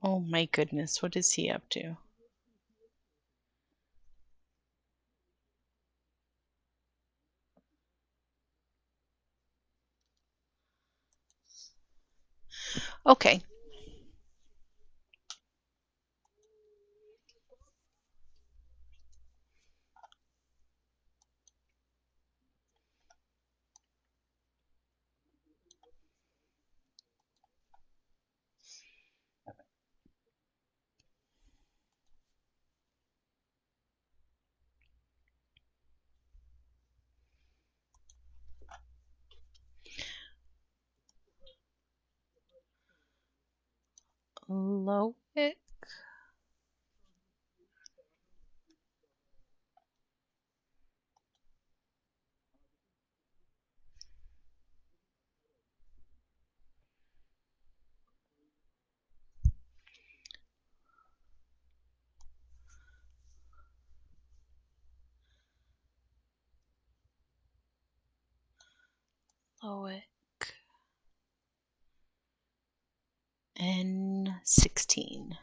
Oh my goodness, what is he up to? Okay. Lowick. Lowick. N16.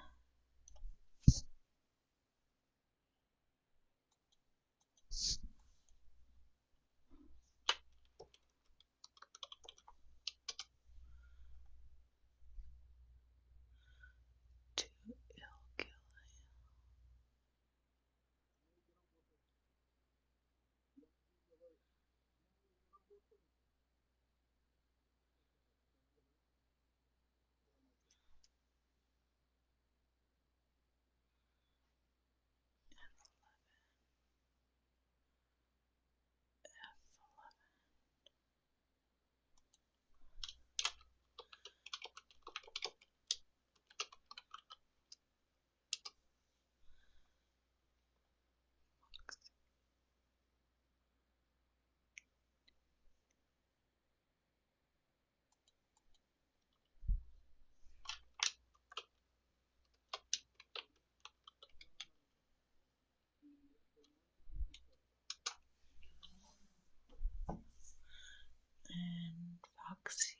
And Foxy.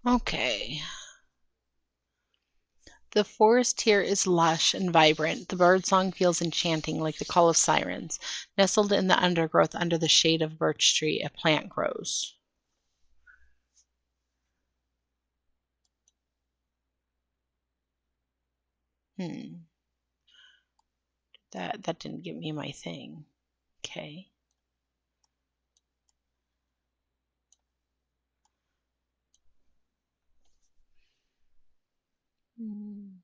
Okay. The forest here is lush and vibrant. The birdsong feels enchanting, like the call of sirens. Nestled in the undergrowth under the shade of a birch tree, a plant grows. Hmm. That didn't give me my thing. Okay. Hmm.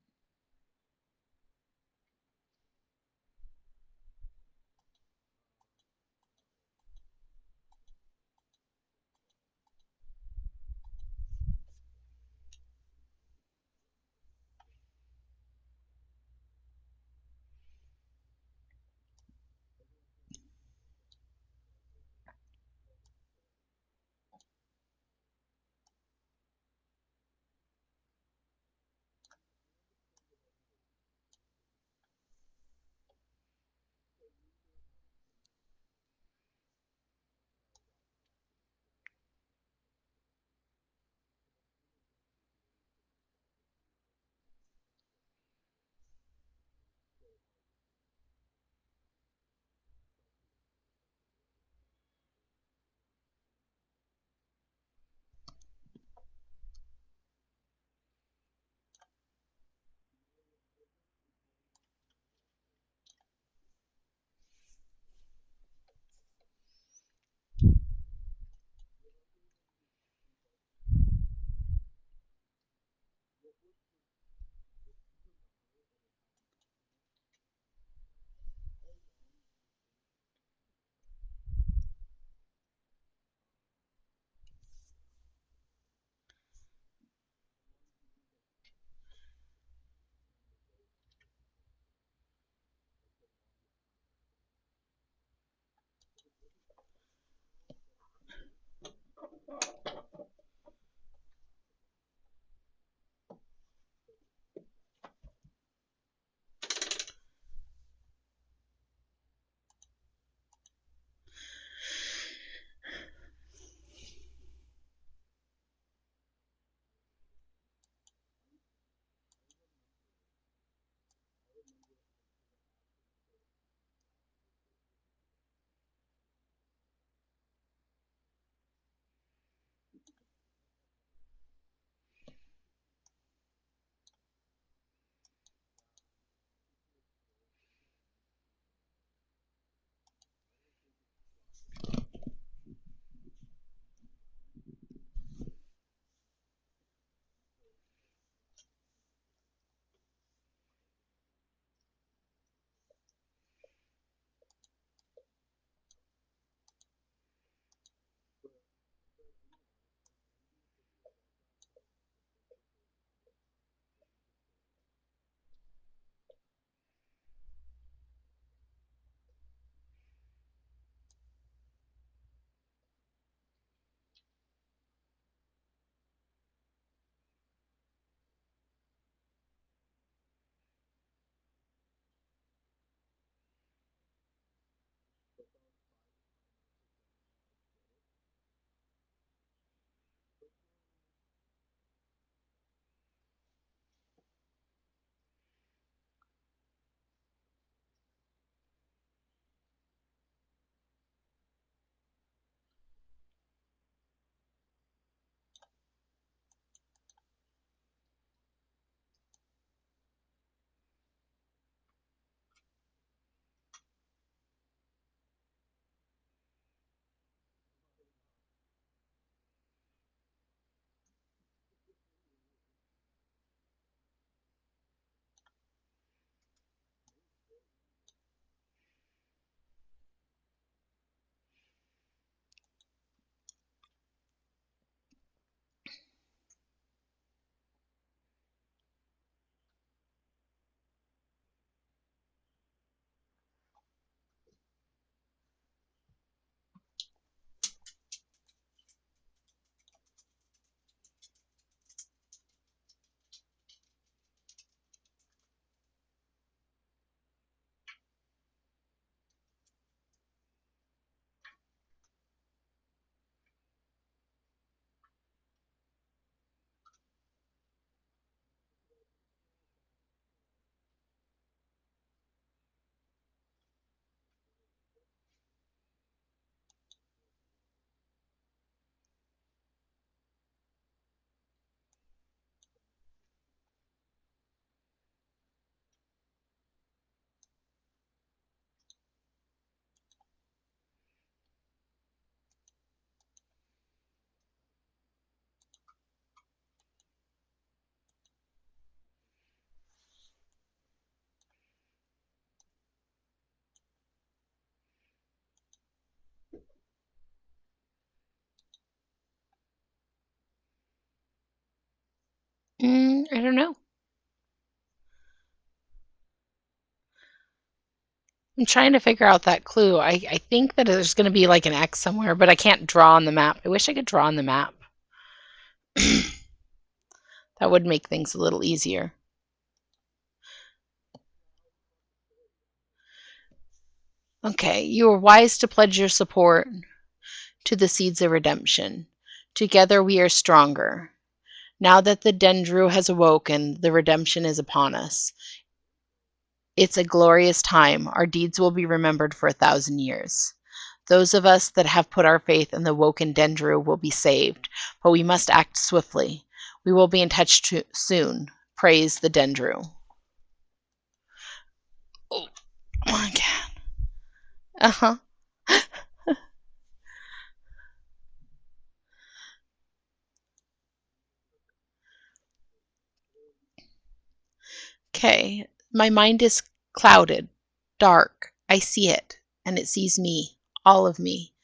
I don't know. I'm trying to figure out that clue. I think that there's going to be like an X somewhere, but I can't draw on the map. I wish I could draw on the map. That would make things a little easier. Okay, you are wise to pledge your support to the seeds of redemption. Together we are stronger. Now that the Dendru has awoken, the redemption is upon us. It's a glorious time. Our deeds will be remembered for 1,000 years. Those of us that have put our faith in the woken Dendru will be saved, but we must act swiftly. We will be in touch soon. Praise the Dendru. Oh my God. Uh-huh. Okay. My mind is clouded, dark. I see it, and it sees me, all of me.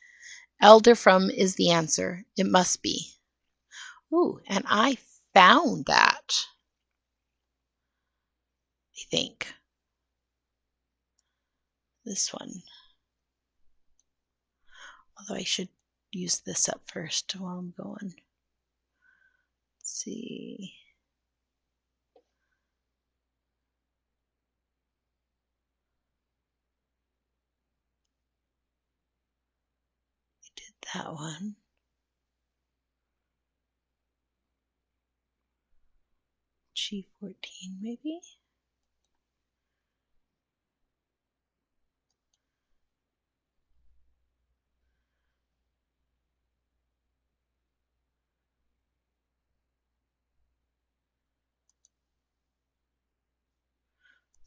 Elder from is the answer. It must be. Ooh, and I found that, I think. This one. Although I should use this up first while I'm going. Let's see. I did that one. G14 maybe?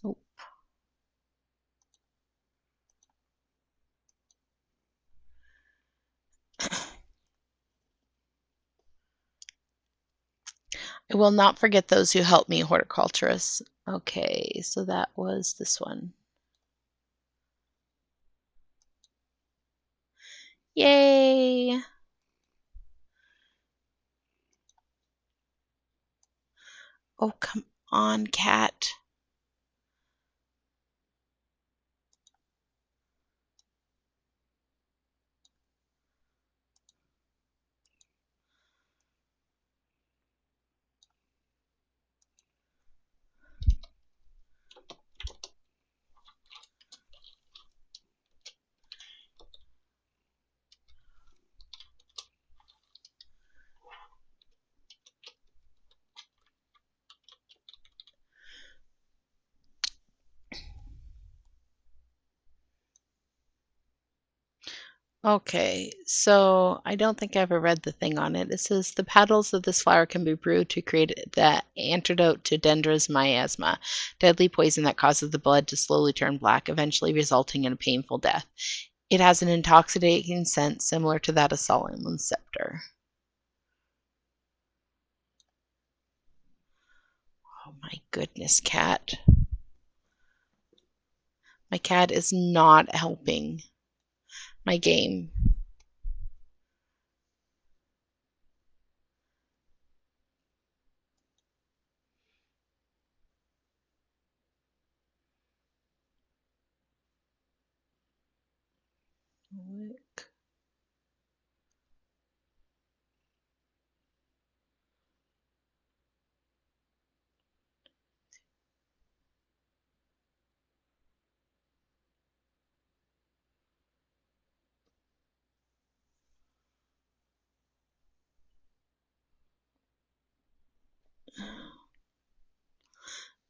Oh. I will not forget those who helped me, horticulturists. Okay, so that was this one. Yay! Oh, come on, cat. Okay, so I don't think I ever read the thing on it. It says the petals of this flower can be brewed to create the antidote to Dendra's miasma, deadly poison that causes the blood to slowly turn black, eventually resulting in a painful death. It has an intoxicating scent similar to that of Solomon's scepter. Oh my goodness, cat. My cat is not helping my game. Look.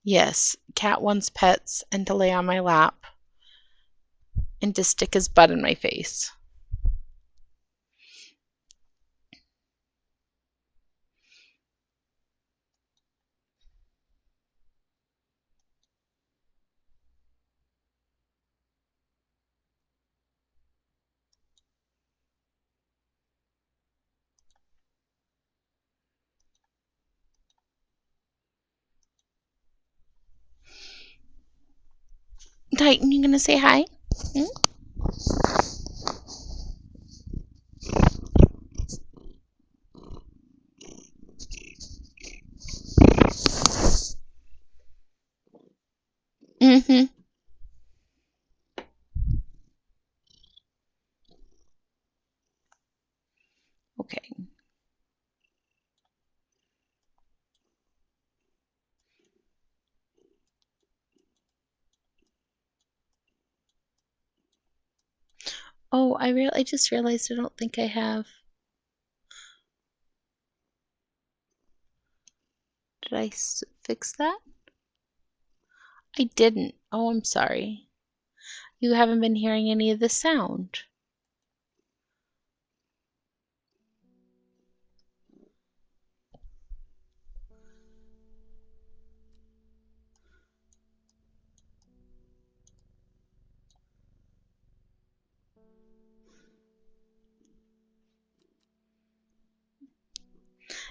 Yes, cat wants pets and to lay on my lap and to stick his butt in my face. Titan, you gonna say hi? Hmm? Okay. Oh, I just realized I don't think I have. Did I fix that? I didn't. Oh, I'm sorry. You haven't been hearing any of the sound.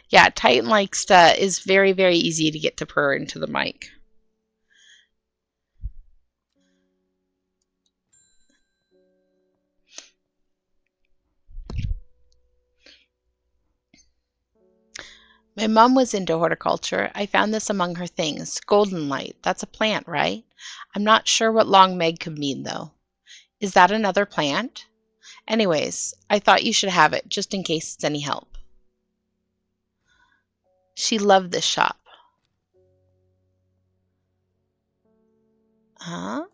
Yeah, Titan likes to is very, very easy to get to purr into the mic. My mom was into horticulture. I found this among her things. Golden light. That's a plant, right? I'm not sure what long Meg could mean, though. Is that another plant? Anyways, I thought you should have it, just in case it's any help. She loved this shop. Huh?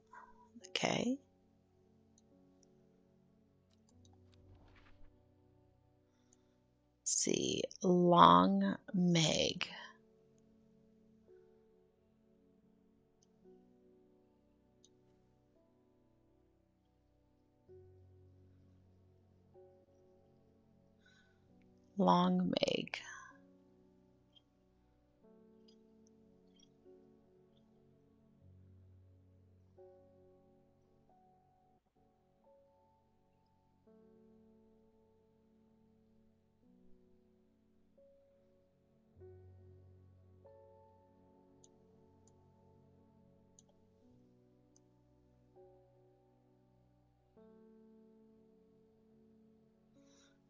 Okay. Let's see. Long Meg. Long Meg.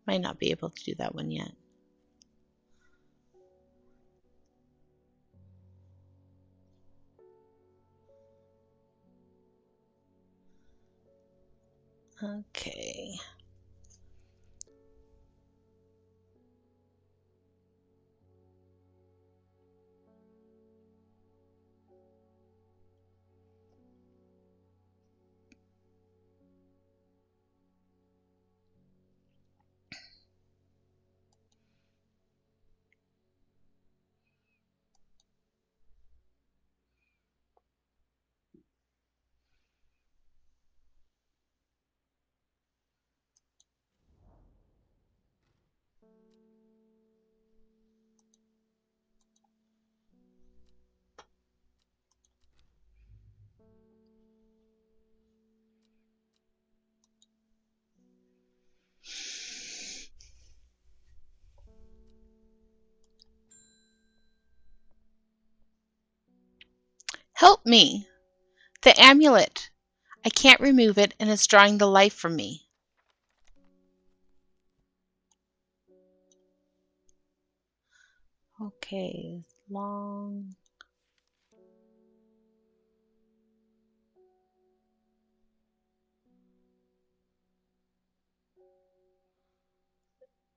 Might not be able to do that one yet. Okay. Help me! The amulet! I can't remove it, and it's drawing the life from me. Okay, long.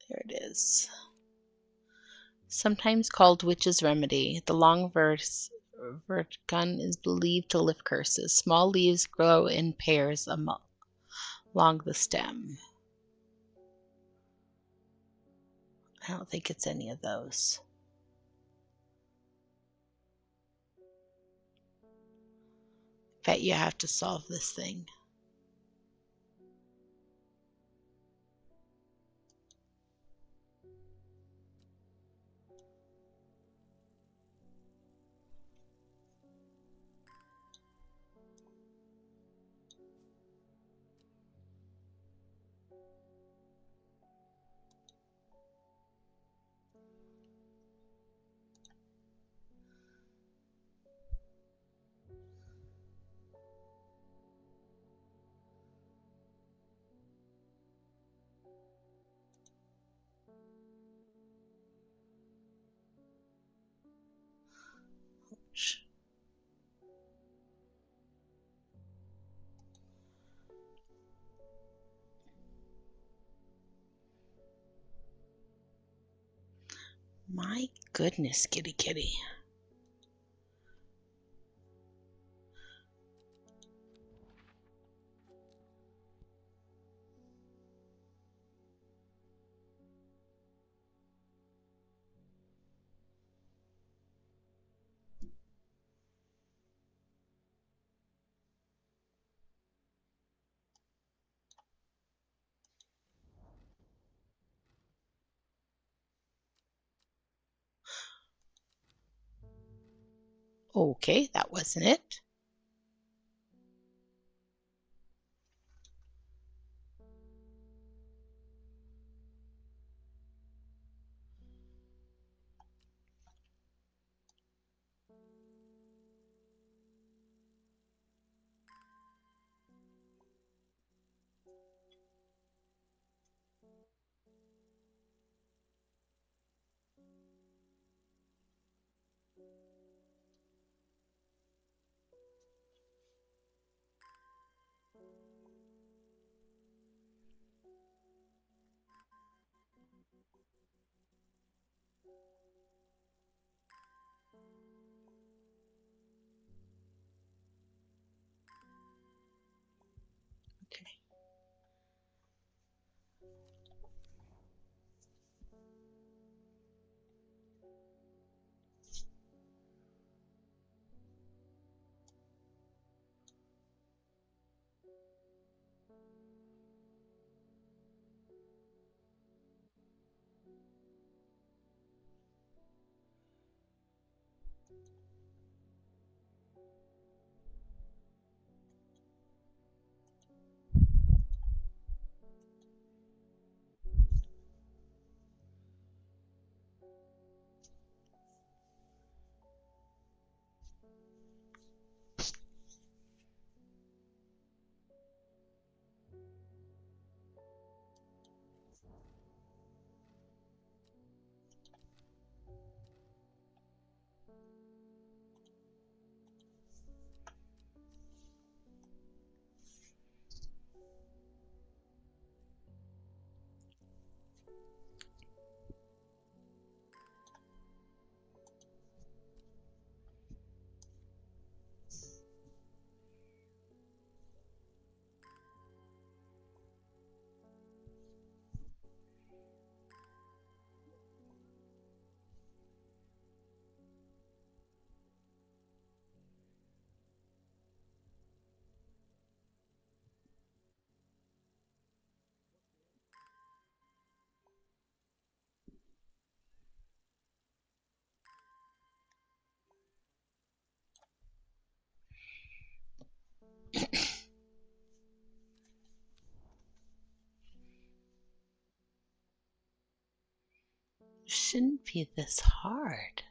There it is. Sometimes called witch's remedy, the long vertgun is believed to lift curses. Small leaves grow in pairs along the stem. I don't think it's any of those. Bet you have to solve this thing. My goodness, kitty kitty. Okay, that wasn't it. Okay. Shouldn't be this hard.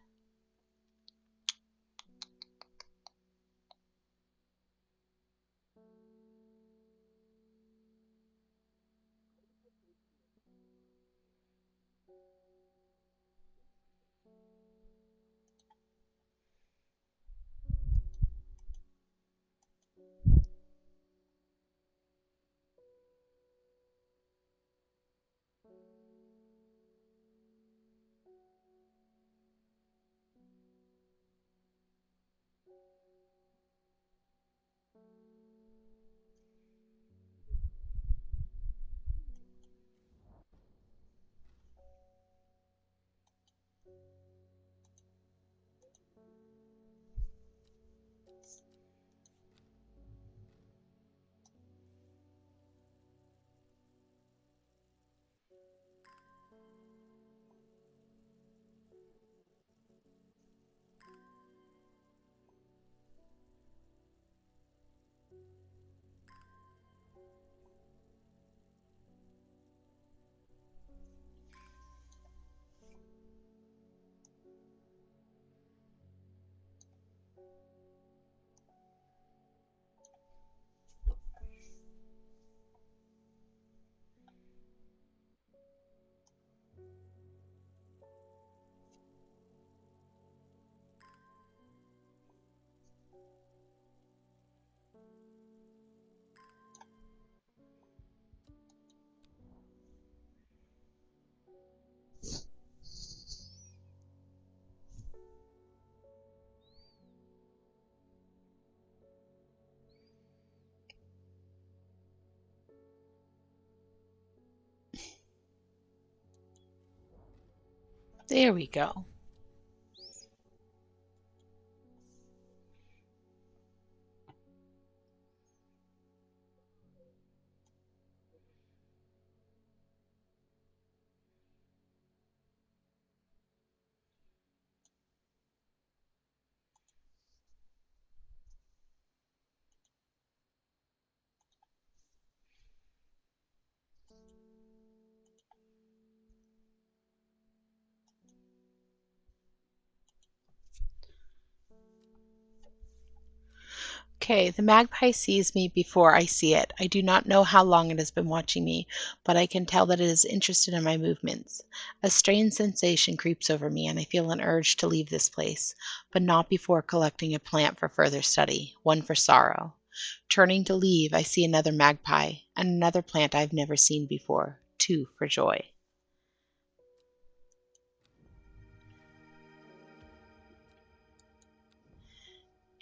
There we go. Okay, the magpie sees me before I see it. I do not know how long it has been watching me, but I can tell that it is interested in my movements. A strange sensation creeps over me, and I feel an urge to leave this place, but not before collecting a plant for further study, one for sorrow. Turning to leave, I see another magpie, and another plant I've never seen before, two for joy.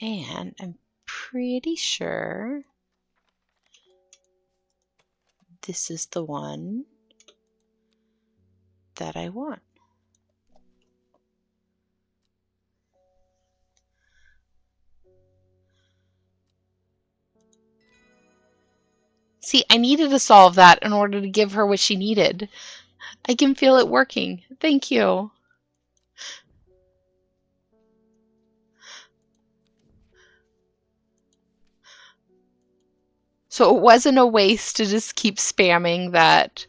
And I'm pretty sure this is the one that I want. See, I needed to solve that in order to give her what she needed. I can feel it working. Thank you. So it wasn't a waste to just keep spamming that.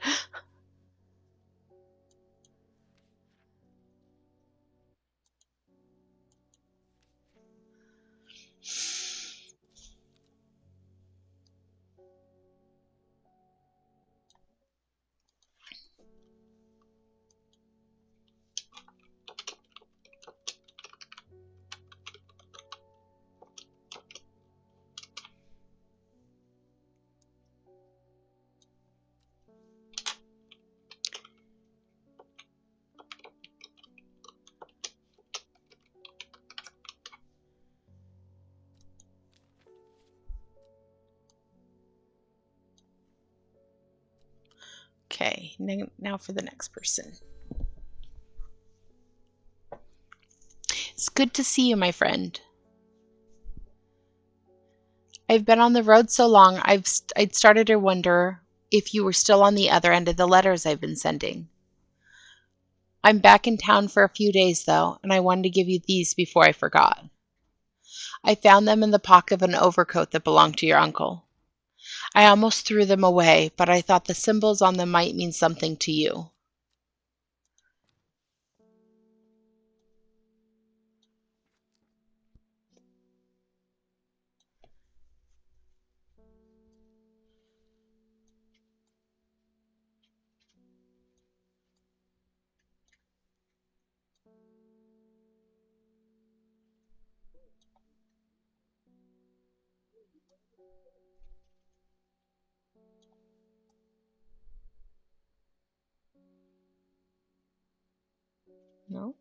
Okay, now for the next person. It's good to see you, my friend. I've been on the road so long, I'd started to wonder if you were still on the other end of the letters I've been sending. I'm back in town for a few days, though, and I wanted to give you these before I forgot. I found them in the pocket of an overcoat that belonged to your uncle. I almost threw them away, but I thought the symbols on them might mean something to you. No?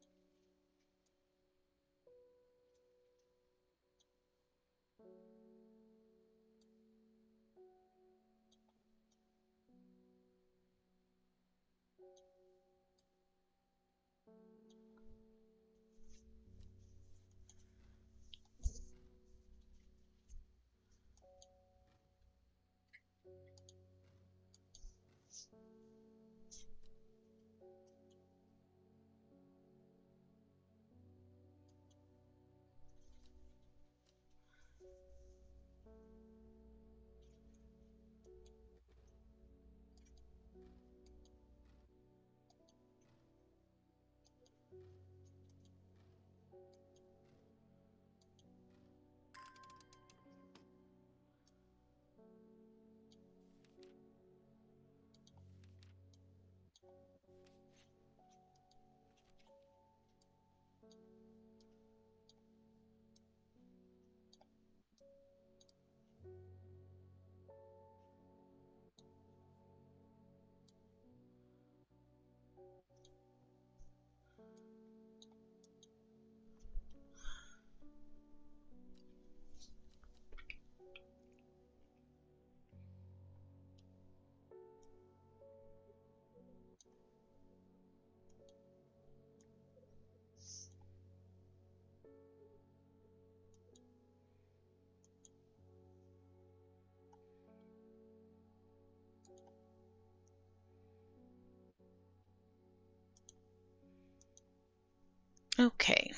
Okay.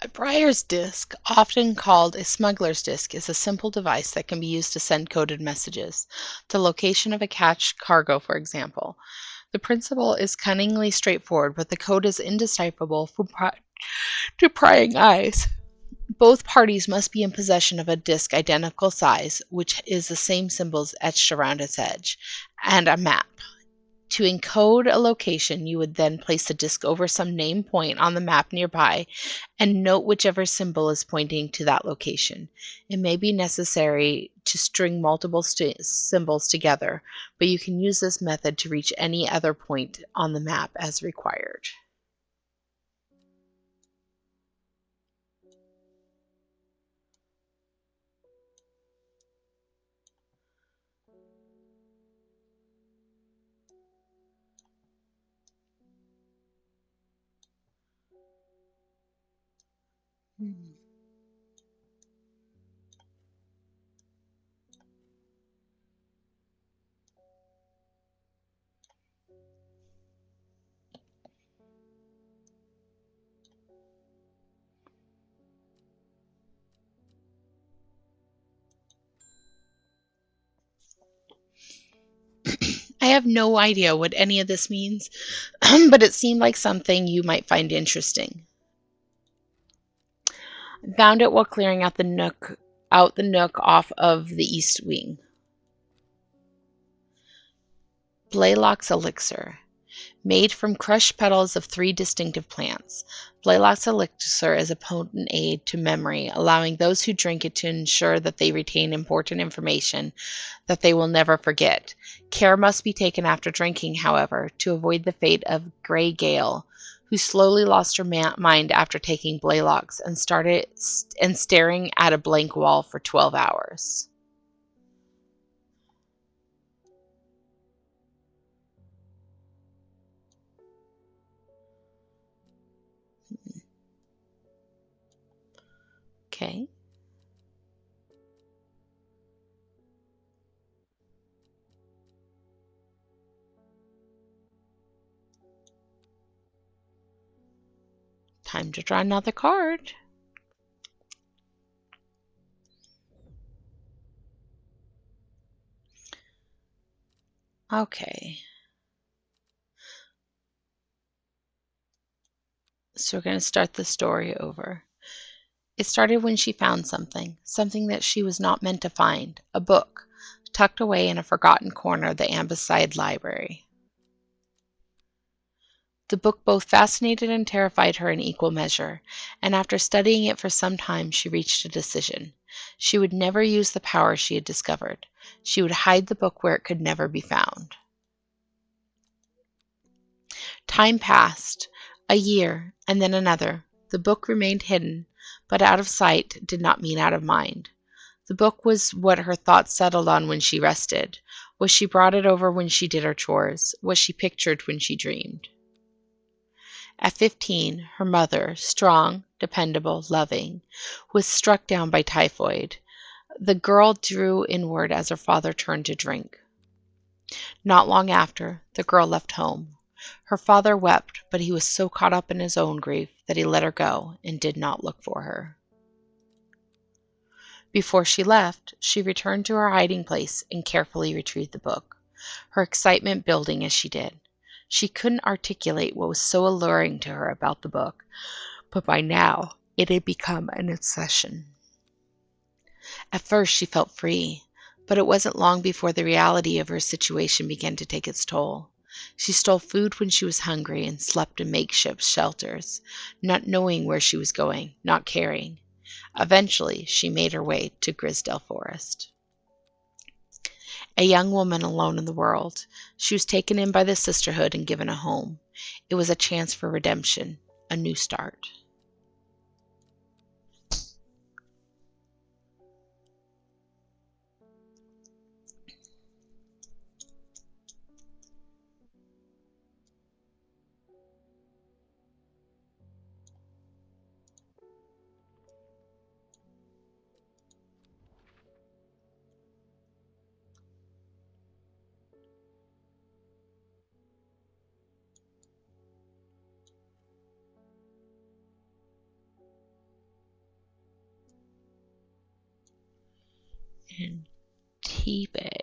A Briar's disk, often called a smuggler's disk, is a simple device that can be used to send coded messages. The location of a cached cargo, for example. The principle is cunningly straightforward, but the code is indecipherable to prying eyes. Both parties must be in possession of a disk identical size, which is the same symbols etched around its edge, and a map. To encode a location, you would then place the disk over some named point on the map nearby and note whichever symbol is pointing to that location. It may be necessary to string multiple symbols together, but you can use this method to reach any other point on the map as required. Hmm. I have no idea what any of this means, but it seemed like something you might find interesting. I found it while clearing out the nook off of the east wing. Blaylock's elixir. Made from crushed petals of 3 distinctive plants. Blaylock's elixir is a potent aid to memory, allowing those who drink it to ensure that they retain important information that they will never forget. Care must be taken after drinking, however, to avoid the fate of Grey Gale, who slowly lost her mind after taking Blaylock's and started staring at a blank wall for 12 hours. Okay, time to draw another card. Okay. So we're going to start the story over. It started when she found something that she was not meant to find, a book, tucked away in a forgotten corner of the Ambleside Library. The book both fascinated and terrified her in equal measure, and after studying it for some time she reached a decision. She would never use the power she had discovered. She would hide the book where it could never be found. Time passed, a year, and then another. The book remained hidden, but out of sight did not mean out of mind. The book was what her thoughts settled on when she rested, what she brought it over when she did her chores, what she pictured when she dreamed. At 15, her mother, strong, dependable, loving, was struck down by typhoid. The girl drew inward as her father turned to drink. Not long after, the girl left home. Her father wept, but he was so caught up in his own grief that he let her go and did not look for her. Before she left, she returned to her hiding place and carefully retrieved the book, her excitement building as she did. She couldn't articulate what was so alluring to her about the book, but by now it had become an obsession. At first she felt free, but it wasn't long before the reality of her situation began to take its toll. She stole food when she was hungry and slept in makeshift shelters, not knowing where she was going, not caring. Eventually, she made her way to Grisdale Forest. A young woman alone in the world, she was taken in by the sisterhood and given a home. It was a chance for redemption, a new start. in Tibet.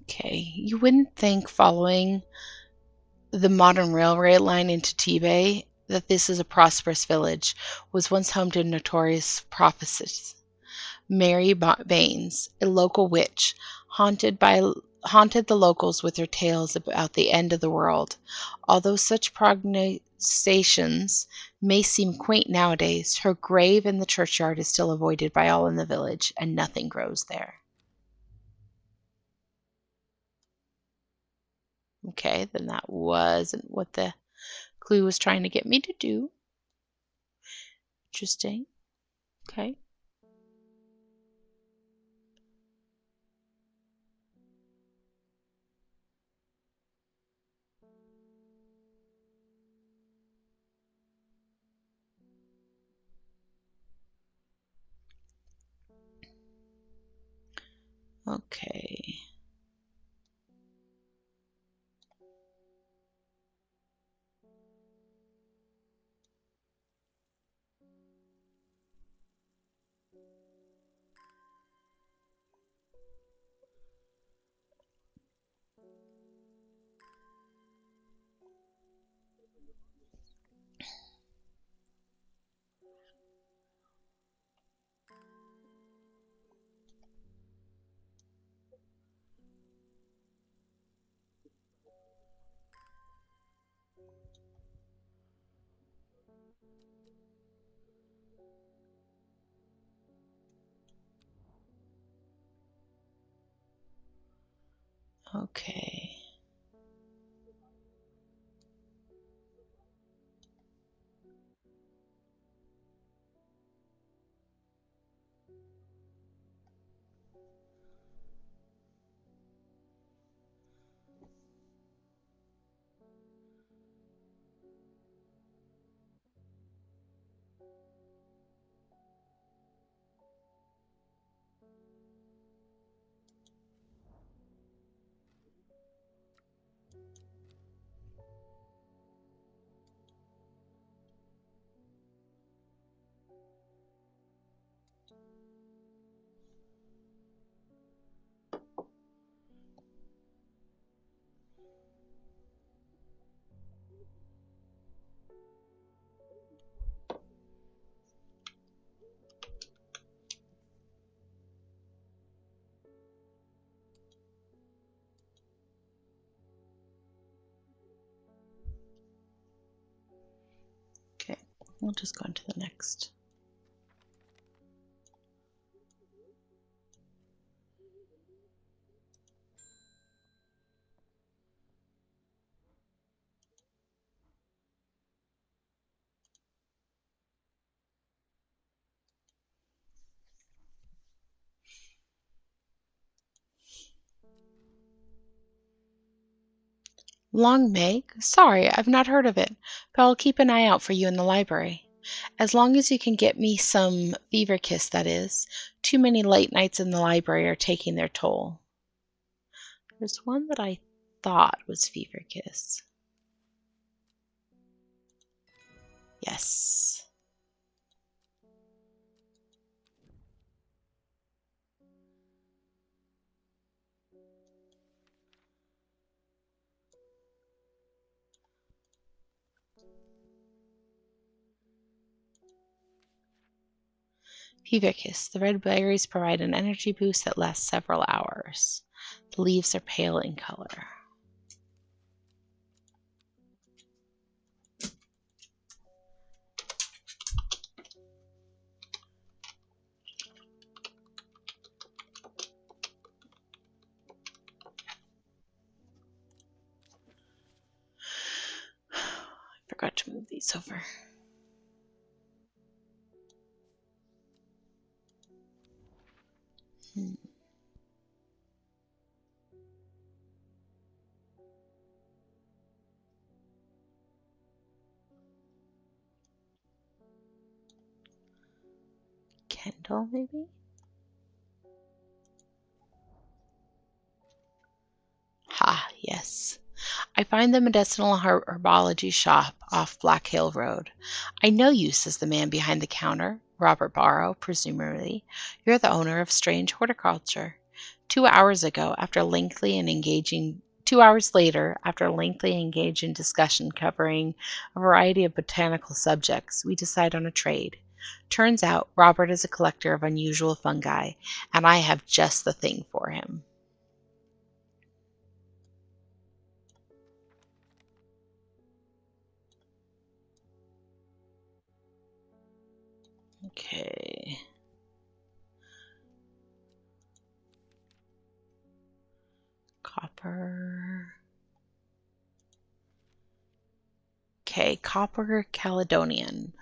Okay, you wouldn't think following the modern railway line into Tibet that this is a prosperous village, was once home to notorious prophetess Mary Baines, a local witch, haunted the locals with her tales about the end of the world. Although such prognostications may seem quaint nowadays, her grave in the churchyard is still avoided by all in the village, and nothing grows there. Okay, then that wasn't what the clue was trying to get me to do. Interesting. Okay. Okay. Okay. We'll just go into the next. Long Meg? Sorry, I've not heard of it, but I'll keep an eye out for you in the library. As long as you can get me some Fever Kiss, that is. Too many late nights in the library are taking their toll. There's one that I thought was Fever Kiss. Yes. Fever Kiss. The red berries provide an energy boost that lasts several hours. The leaves are pale in color. I forgot to move these over. Kendall, maybe? Ha, yes. I find the medicinal herbology shop off Black Hill Road. I know you, says the man behind the counter. Robert Barrow, presumably. You're the owner of Strange Horticulture. 2 hours ago, after lengthy and engaging 2 hours later, after a lengthy and engaging discussion covering a variety of botanical subjects, we decide on a trade. Turns out Robert is a collector of unusual fungi, and I have just the thing for him. Okay. Copper. Okay, Copper Caledonian.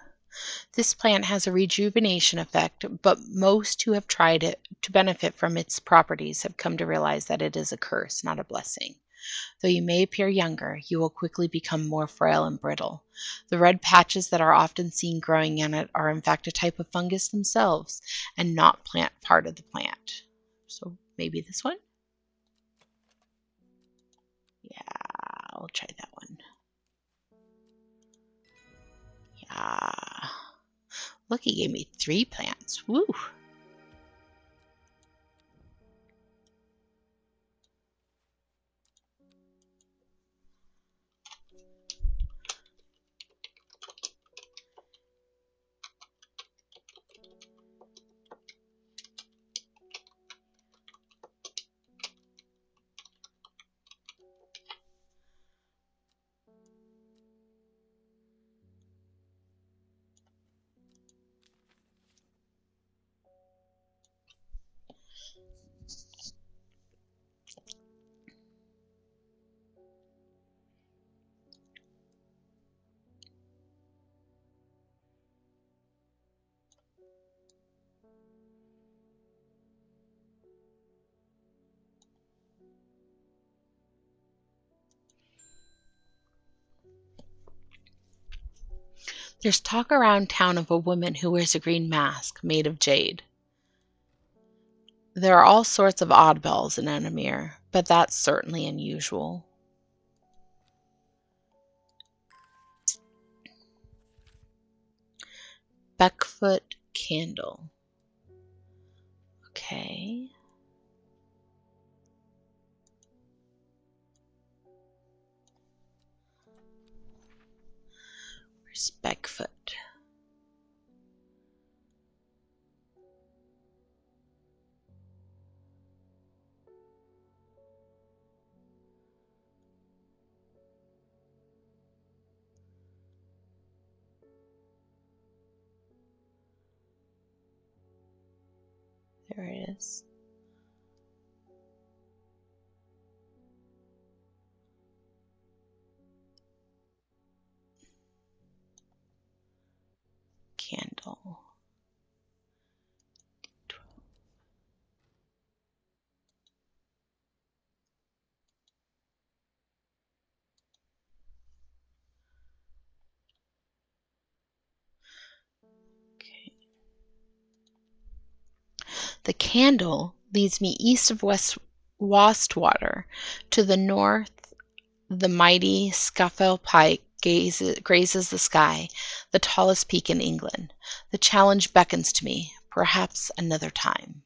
This plant has a rejuvenation effect, but most who have tried it to benefit from its properties have come to realize that it is a curse, not a blessing. Though you may appear younger, you will quickly become more frail and brittle. The red patches that are often seen growing in it are in fact a type of fungus themselves and not plant part of the plant. So maybe this one? Yeah, I'll try that one. Yeah. Look, he gave me 3 plants. Woo! There's talk around town of a woman who wears a green mask made of jade. There are all sorts of oddballs in Enamir, but that's certainly unusual. Beckfoot candle. Okay. Where's Beckfoot? There it is. Candle. Okay. The candle leads me east of West Wastwater. To the north, the mighty Scafell Pike grazes the sky, the tallest peak in England. The challenge beckons to me, perhaps another time.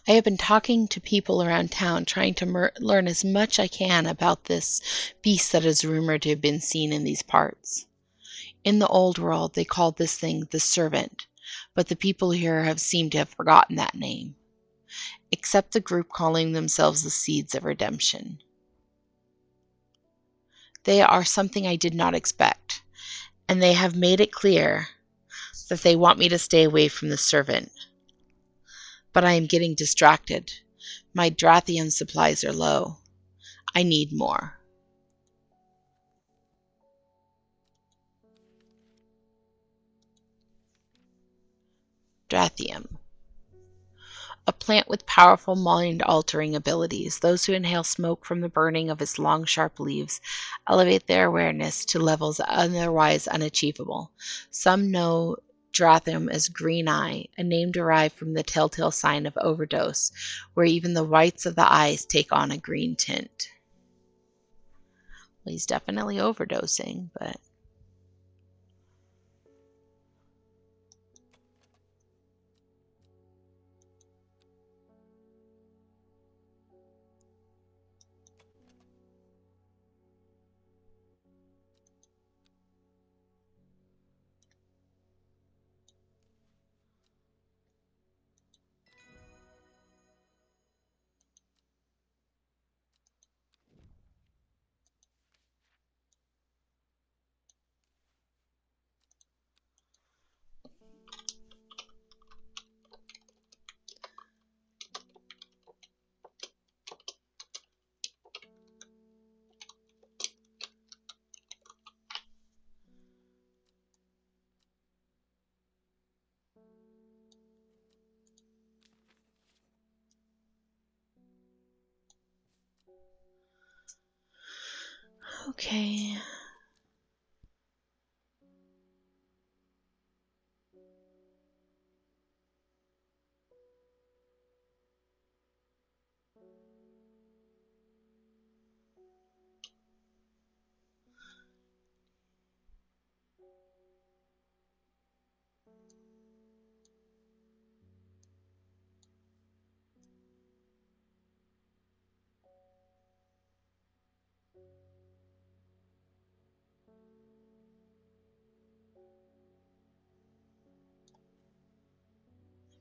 I have been talking to people around town, trying to learn as much I can about this beast that is rumored to have been seen in these parts. In the old world, they called this thing the servant, but the people here have seemed to have forgotten that name, except the group calling themselves the Seeds of Redemption. They are something I did not expect, and they have made it clear that they want me to stay away from the servant. But I am getting distracted. My Drathian supplies are low. I need more. Drathium. A plant with powerful mind-altering abilities. Those who inhale smoke from the burning of its long, sharp leaves elevate their awareness to levels otherwise unachievable. Some know Drathium as green eye, a name derived from the telltale sign of overdose, where even the whites of the eyes take on a green tint. Well, he's definitely overdosing, but okay.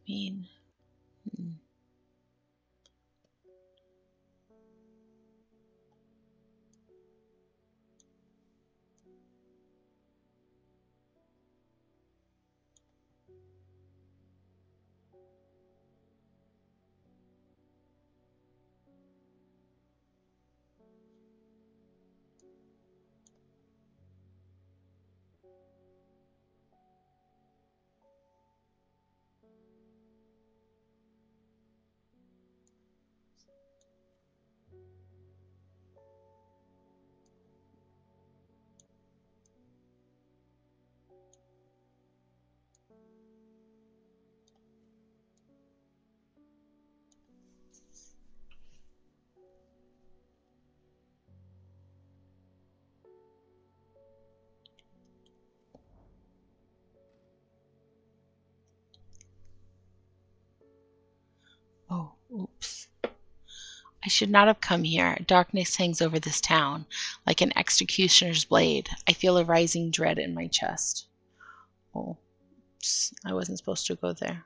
I mean, hmm. I should not have come here. Darkness hangs over this town, like an executioner's blade. I feel a rising dread in my chest. Oh, I wasn't supposed to go there.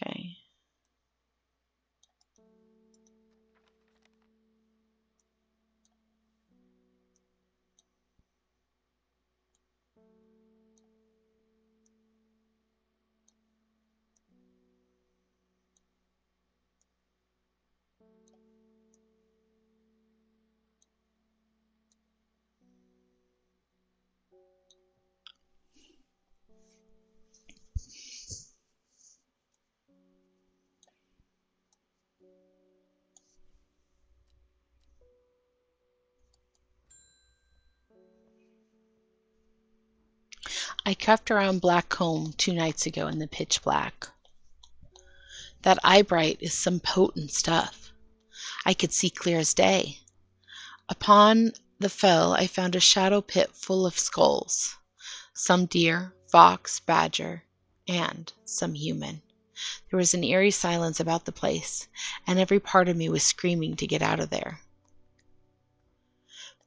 Okay. I cuffed around Black Comb 2 nights ago in the pitch black. That eyebright is some potent stuff. I could see clear as day. Upon the fell I found a shadow pit full of skulls. Some deer, fox, badger, and some human. There was an eerie silence about the place, and every part of me was screaming to get out of there.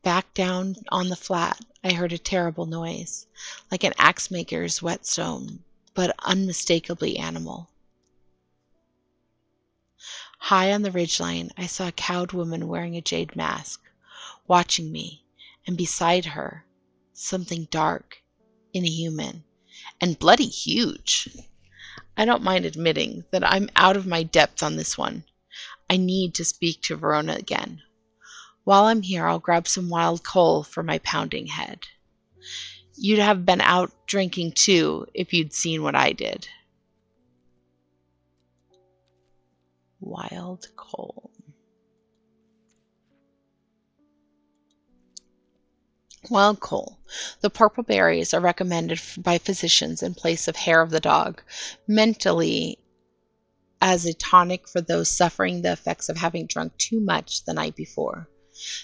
Back down on the flat, I heard a terrible noise, like an axe maker's whetstone, but unmistakably animal. High on the ridgeline, I saw a cowed woman wearing a jade mask, watching me, and beside her, something dark, inhuman, and bloody huge. I don't mind admitting that I'm out of my depth on this one. I need to speak to Verona again. While I'm here, I'll grab some wild coal for my pounding head. You'd have been out drinking too if you'd seen what I did. Wild coal. Wild coal. The purple berries are recommended by physicians in place of hair of the dog, mentally as a tonic for those suffering the effects of having drunk too much the night before.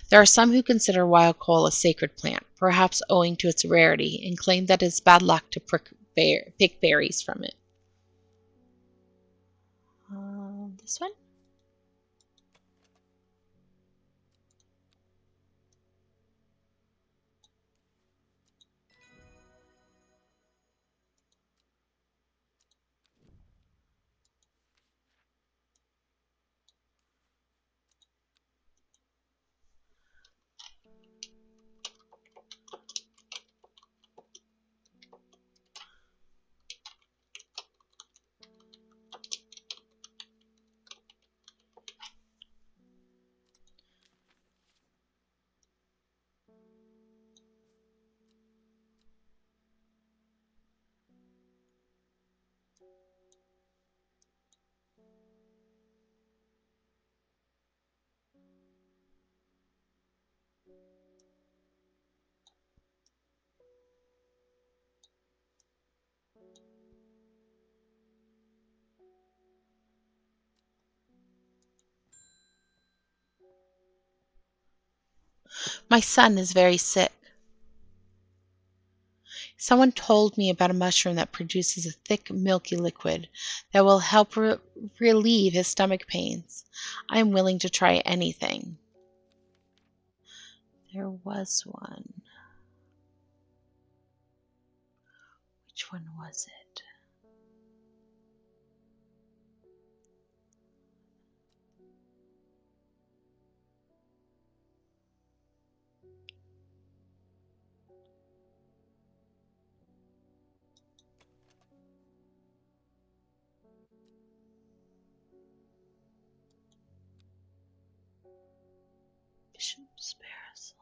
There are some who consider wild coal a sacred plant, perhaps owing to its rarity, and claim that it's bad luck to pick berries from it. This one? My son is very sick. Someone told me about a mushroom that produces a thick, milky liquid that will help relieve his stomach pains. I am willing to try anything. There was one. Which one was it? Bishop's parasol.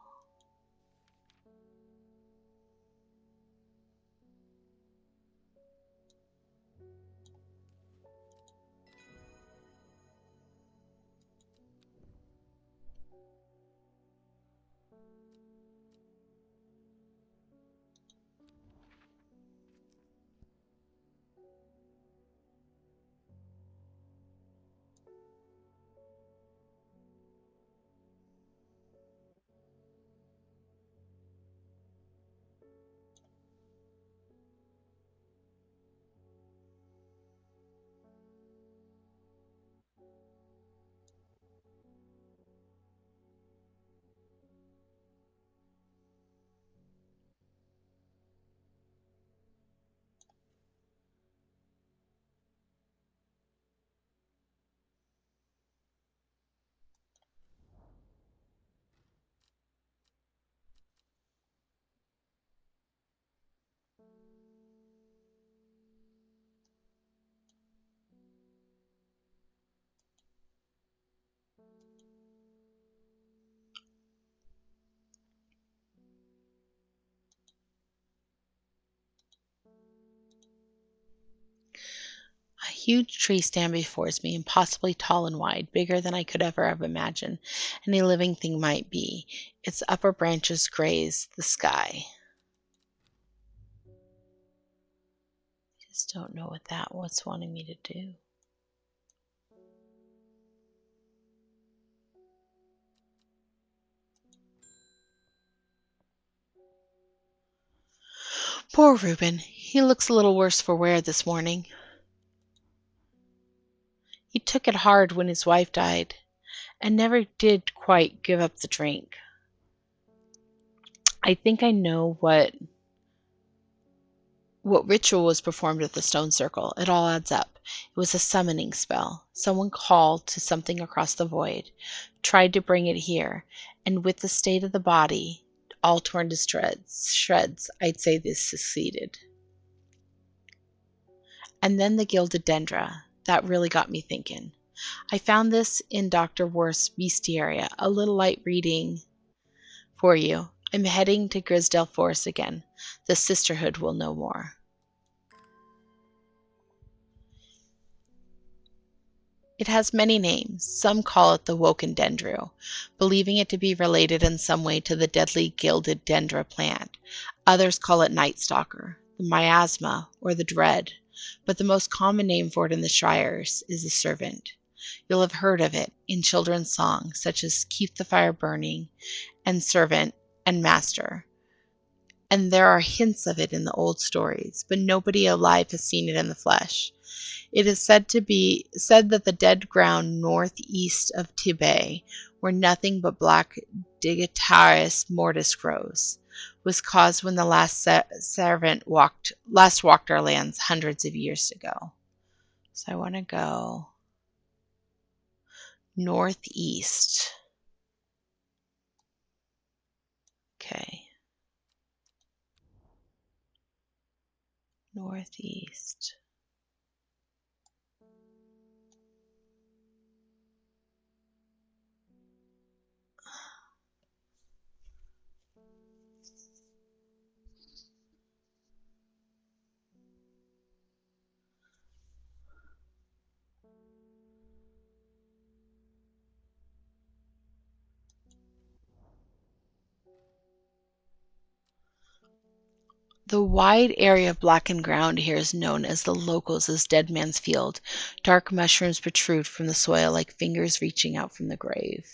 huge trees stand before me, impossibly tall and wide, bigger than I could ever have imagined any living thing might be. Its upper branches graze the sky. I just don't know what that was wanting me to do. Poor Reuben. He looks a little worse for wear this morning. He took it hard when his wife died, and never did quite give up the drink. I think I know what ritual was performed at the stone circle. It all adds up. It was a summoning spell. Someone called to something across the void, tried to bring it here, and with the state of the body all torn to shreds, I'd say this succeeded. And then the gilded dendra. That really got me thinking. I found this in Dr. Worth's bestiaria. A little light reading for you. I'm heading to Grisdale Forest again. The sisterhood will know more. It has many names. Some call it the woken dendro, believing it to be related in some way to the deadly gilded dendra plant. Others call it night stalker, the miasma, or the dread. But the most common name for it in the shires is the servant. You'll have heard of it in children's songs, such as Keep the Fire Burning, and Servant, and Master. And there are hints of it in the old stories, but nobody alive has seen it in the flesh. It is said that the dead ground northeast of Tibet, where nothing but black Digitaris mortis grows, was caused when the last walked our lands hundreds of years ago. So I want to go northeast. Okay. Northeast. The wide area of blackened ground here is known as the locals as Dead Man's Field. Dark mushrooms protrude from the soil like fingers reaching out from the grave.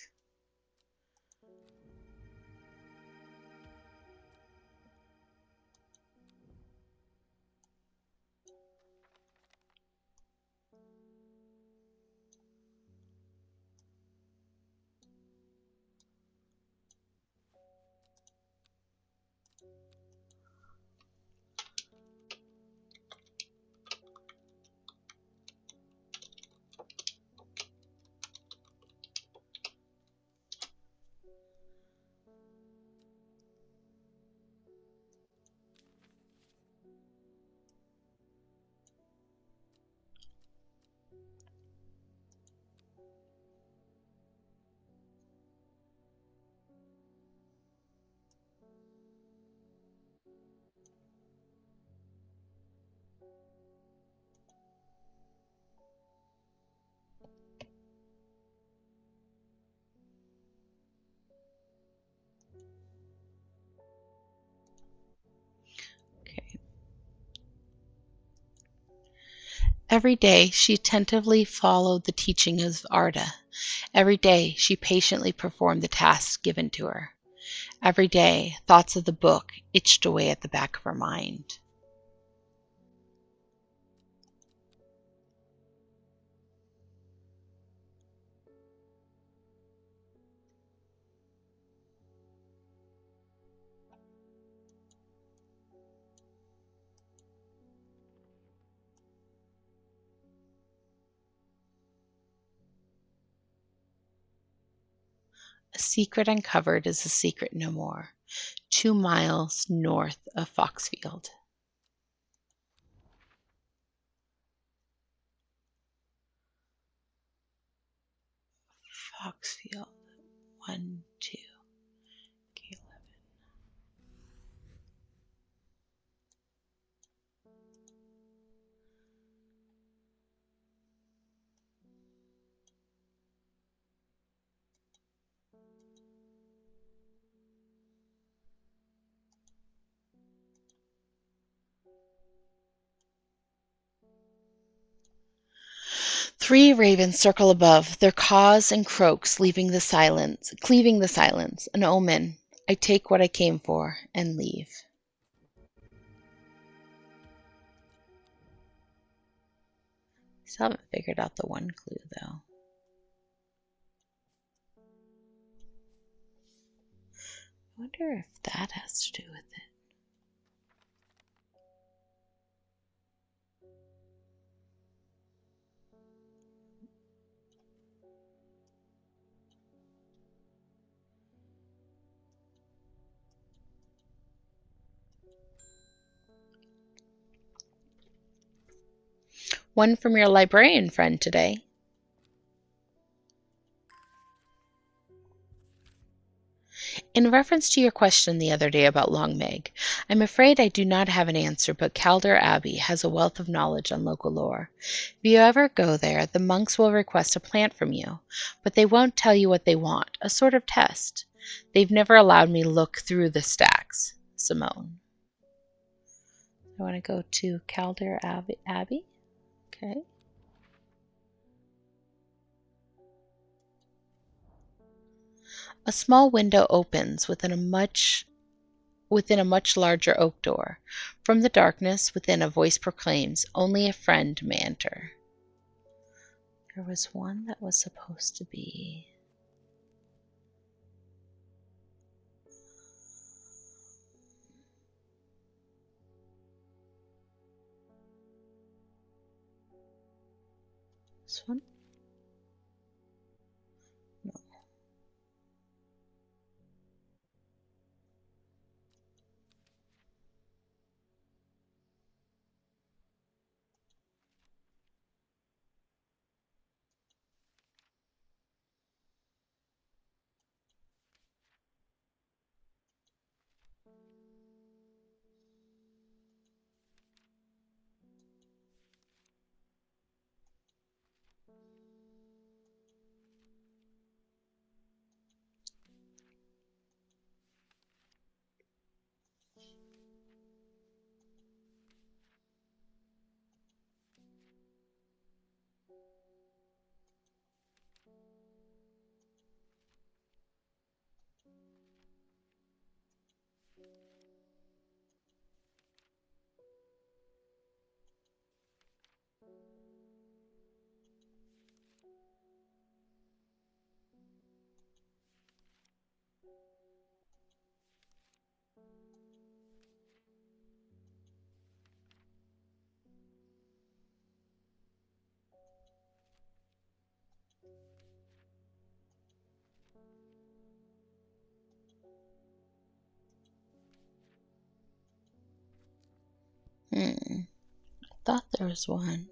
Okay. Every day she attentively followed the teaching of Arda. Every day she patiently performed the tasks given to her. Every day thoughts of the book itched away at the back of her mind. A secret uncovered is a secret no more. 2 miles north of Foxfield. Foxfield. 1, 2. Caleb. 3 ravens circle above, their caws and croaks cleaving the silence, an omen. I take what I came for and leave. Still haven't figured out the one clue, though. I wonder if that has to do with it. One from your librarian friend today. In reference to your question the other day about Long Meg, I'm afraid I do not have an answer, but Calder Abbey has a wealth of knowledge on local lore. If you ever go there, the monks will request a plant from you, but they won't tell you what they want, a sort of test. They've never allowed me look through the stacks. Simone. I want to go to Calder Abbey. Okay. A small window opens within a much larger oak door. From the darkness within, a voice proclaims, "Only a friend may enter." There was one that was supposed to be... This one? No. I thought there was one.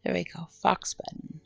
There we go, fox button.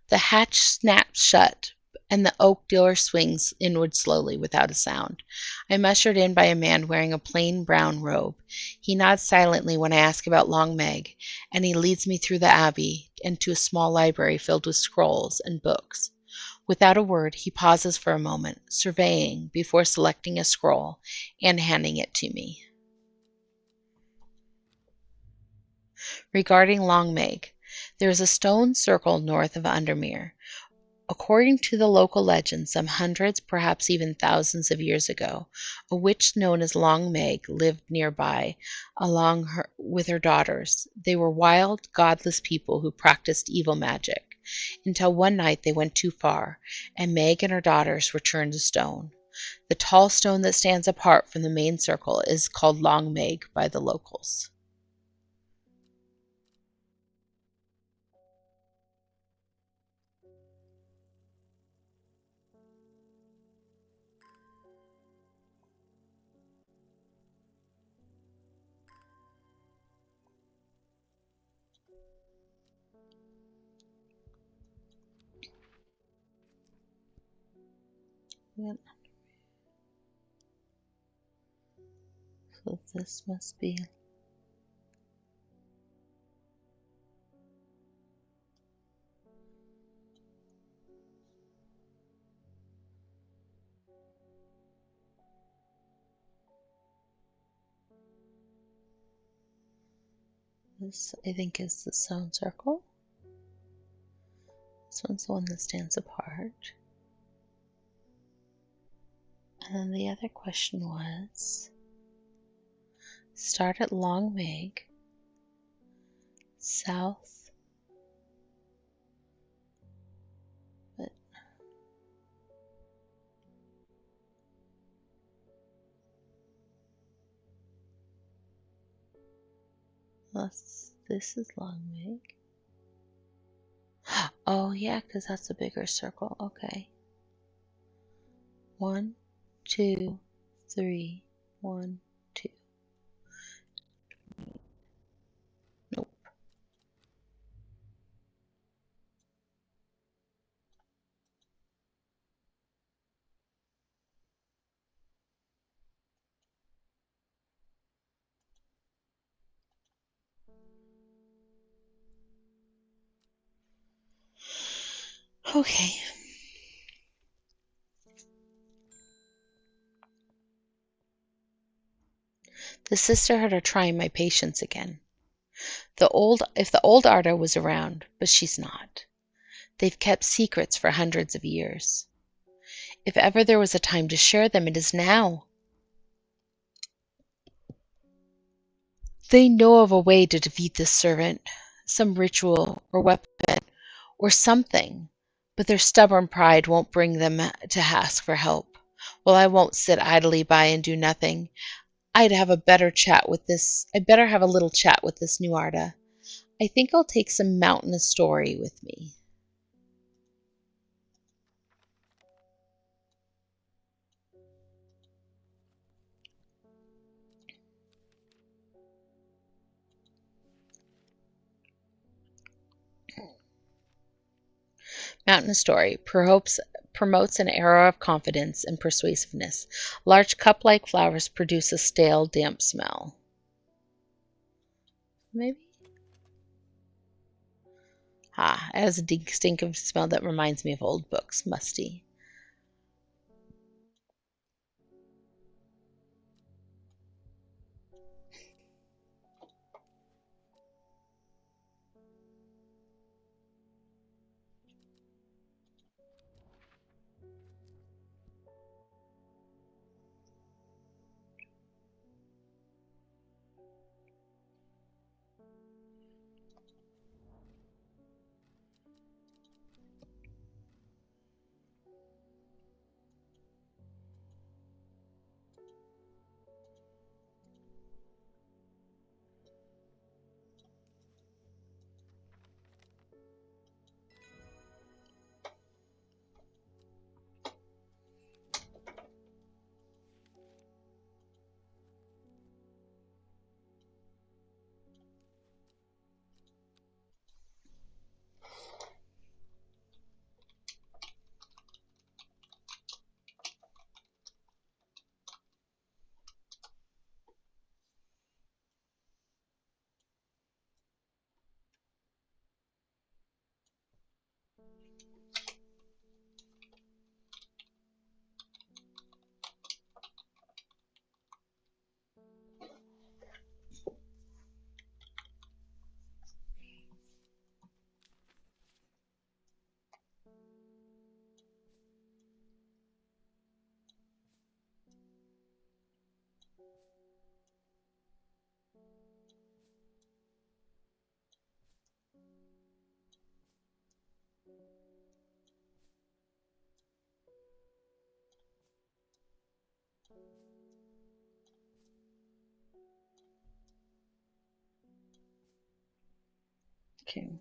The hatch snaps shut, and the oak door swings inward slowly, without a sound. I am ushered in by a man wearing a plain brown robe. He nods silently when I ask about Long Meg, and he leads me through the abbey and to a small library filled with scrolls and books. Without a word, he pauses for a moment, surveying before selecting a scroll and handing it to me. Regarding Long Meg, there is a stone circle north of Undermere. According to the local legend, some hundreds, perhaps even thousands of years ago, a witch known as Long Meg lived nearby with her daughters. They were wild, godless people who practiced evil magic, until one night they went too far, and Meg and her daughters were turned to stone. The tall stone that stands apart from the main circle is called Long Meg by the locals. Yep. So this must be. This, I think, is the stone circle. This one's the one that stands apart. And then the other question was, start at Long Meg, south, but this is Long Meg. Oh yeah, because that's a bigger circle. Okay. 1, 2, 3, 1, 2. Nope. Okay. The sisterhood are trying my patience again. If the old Arda was around, but she's not. They've kept secrets for hundreds of years. If ever there was a time to share them, it is now. They know of a way to defeat this servant, some ritual or weapon or something, but their stubborn pride won't bring them to ask for help. Well, I won't sit idly by and do nothing. I'd have a better chat with this. I'd better have a little chat with this new Arda. I think I'll take some mountainous story with me. Mountainous story promotes an aura of confidence and persuasiveness. Large cup-like flowers produce a stale, damp smell. Maybe? Ah, it has a distinctive smell that reminds me of old books. Musty. Okay.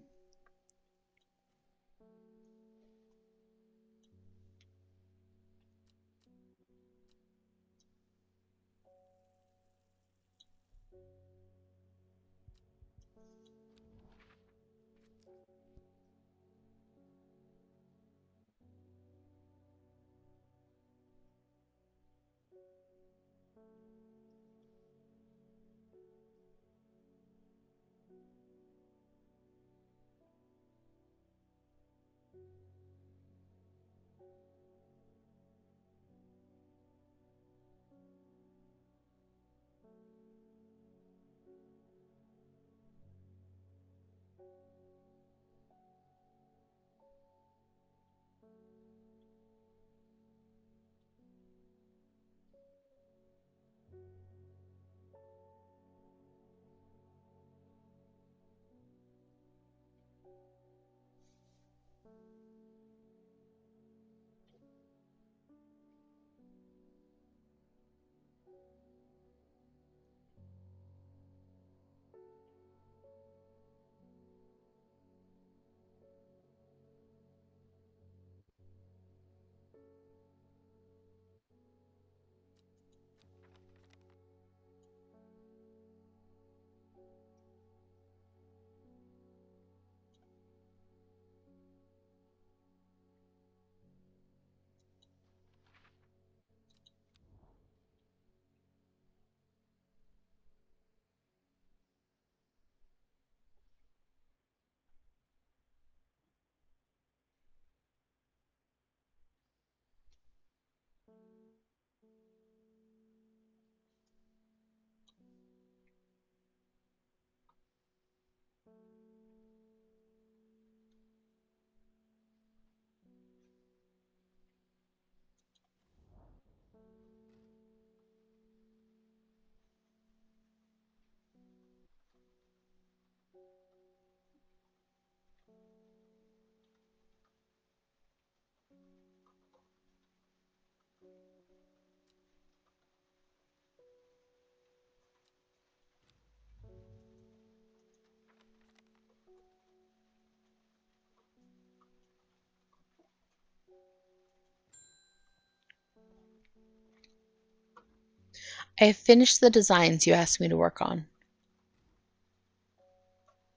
I have finished the designs you asked me to work on.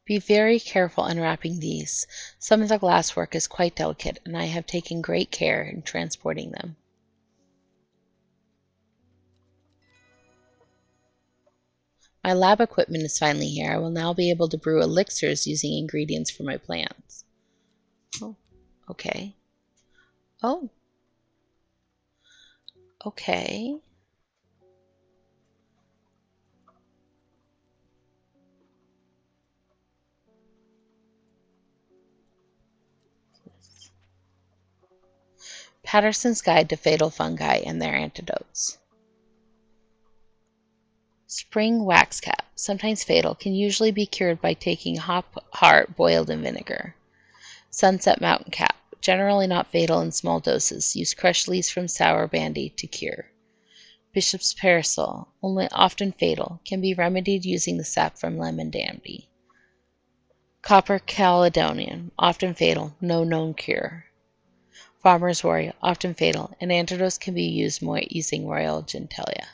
Be very careful unwrapping these. Some of the glasswork is quite delicate, and I have taken great care in transporting them. My lab equipment is finally here. I will now be able to brew elixirs using ingredients from my plants. Oh, okay. Oh, okay. Patterson's Guide to Fatal Fungi and Their Antidotes. Spring wax cap, sometimes fatal, can usually be cured by taking hop heart boiled in vinegar. Sunset mountain cap, generally not fatal in small doses. Use crushed leaves from sour bandy to cure. Bishop's parasol, only often fatal, can be remedied using the sap from lemon dandy. Copper Caledonian, often fatal, no known cure. Farmer's worry, often fatal, and antidotes can be used more using Royal Gentilia.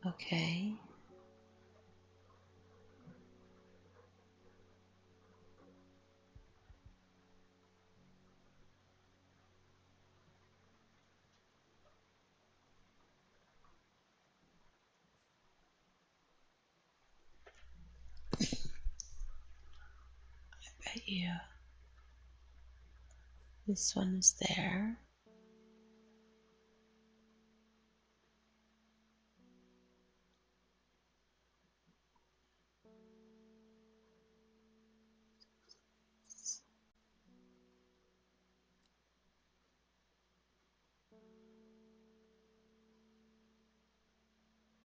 Okay. Bet you. This one is there.